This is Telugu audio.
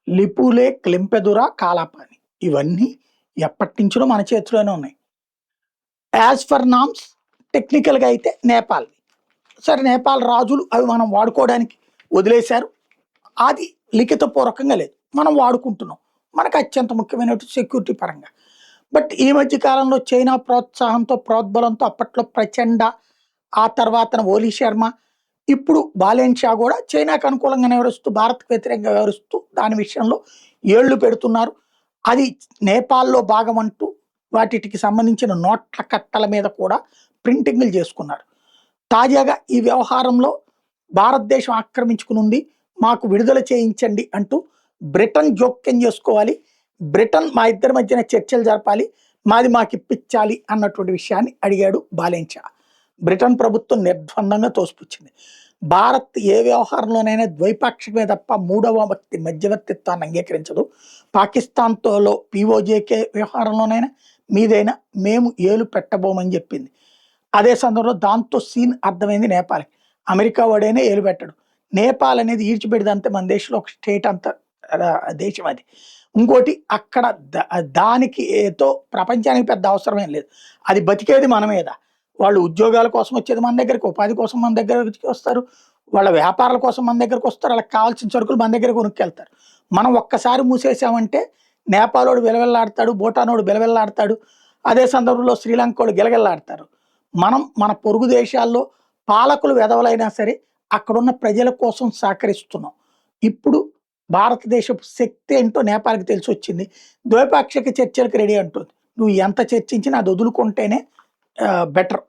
లిపులే, క్లింపెదుర, కాలాపాని ఇవన్నీ ఎప్పటినుంచో మన చేతిలోనే ఉన్నాయి. యాజ్ ఫర్ నామ్స్ టెక్నికల్‌గా అయితే నేపాల్‌వి. సరే నేపాల్ రాజులు అవి మనం వాడుకోవడానికి వదిలేశారు. అది లిఖితపూర్వకంగా లేదు. మనం వాడుకుంటున్నాం. మనకు అత్యంత ముఖ్యమైనటువంటి సెక్యూరిటీ పరంగా. బట్ ఈ మధ్య కాలంలో చైనా ప్రోత్సాహంతో, ప్రోద్బలంతో అప్పట్లో ప్రచండ, ఆ తర్వాతన ఓలీ శర్మ, ఇప్పుడు బాలెన్ షా గూడా చైనాకు అనుకూలంగానే వ్యవహరిస్తూ, భారత్‌కు వ్యతిరేకంగా వ్యవహరిస్తూ దాని విషయంలో ఏళ్లు పెడుతున్నారు. అది నేపాల్‌లో భాగమంటూ వాటిటికి సంబంధించిన నోట్ల కట్టల మీద కూడా ప్రింటింగులు చేసుకున్నారు. తాజాగా ఈ వ్యవహారంలో భారతదేశం ఆక్రమించుకునుంది. మాకు విడుదల చేయించండి అంటూ బ్రిటన్ జోక్యం చేసుకోవాలి. బ్రిటన్ మా ఇద్దరి మధ్యన చర్చలు జరపాలి. మాది మాకిప్పించాలి అన్నటువంటి విషయాన్ని అడిగాడు బాలెన్ షా. బ్రిటన్ ప్రభుత్వం నిర్ద్వందంగా తోసిపుచ్చింది. భారత్ ఏ వ్యవహారంలోనైనా ద్వైపాక్షికమే తప్ప మూడవ వ్యక్తి మధ్యవర్తిత్వాన్ని అంగీకరించదు. పాకిస్తాన్‌తోలో పీఓజేకే వ్యవహారంలోనైనా మీదైనా మేము ఏలు పెట్టబోమని చెప్పింది. అదే సందర్భంలో దాంతో సీన్ అర్థమైంది నేపాల్‌కి. అమెరికా వాడైనా ఏలు పెట్టడు. నేపాల్ అనేది ఈడ్చిపెడితే మన దేశంలో ఒక స్టేట్ అంత దేశం అది. ఇంకోటి అక్కడ దానికి ఏదో ప్రపంచానికి పెద్ద అవసరమేం లేదు. అది బతికేది మన మీద. వాళ్ళు ఉద్యోగాల కోసం వచ్చేది మన దగ్గరికి, ఉపాధి కోసం మన దగ్గరికి వస్తారు. వాళ్ళ వ్యాపారాల కోసం మన దగ్గరకొస్తారు. వాళ్ళకి కావాల్సిన సరుకులు మన దగ్గర కొనుక్కెళ్తారు. మనం ఒక్కసారి మూసేసామంటే నేపాలోడు విలవిల్లాడతాడు, భూటానోడు బిలవిల్లాడతాడు. అదే సందర్భంలో శ్రీలంకోడు గిలగిల్లాడతారు. మనం మన పొరుగు దేశాల్లో పాలకులు వెధవలైనా సరే అక్కడున్న ప్రజల కోసం సహకరిస్తున్నాం. ఇప్పుడు భారతదేశపు శక్తి ఏంటో నేపాల్‌కి తెలిసొచ్చింది. ద్వైపాక్షిక చర్చలకు రెడీ అంటుంది. నువ్వు ఎంత చర్చించినా అది వదులుకుంటేనే బెటర్.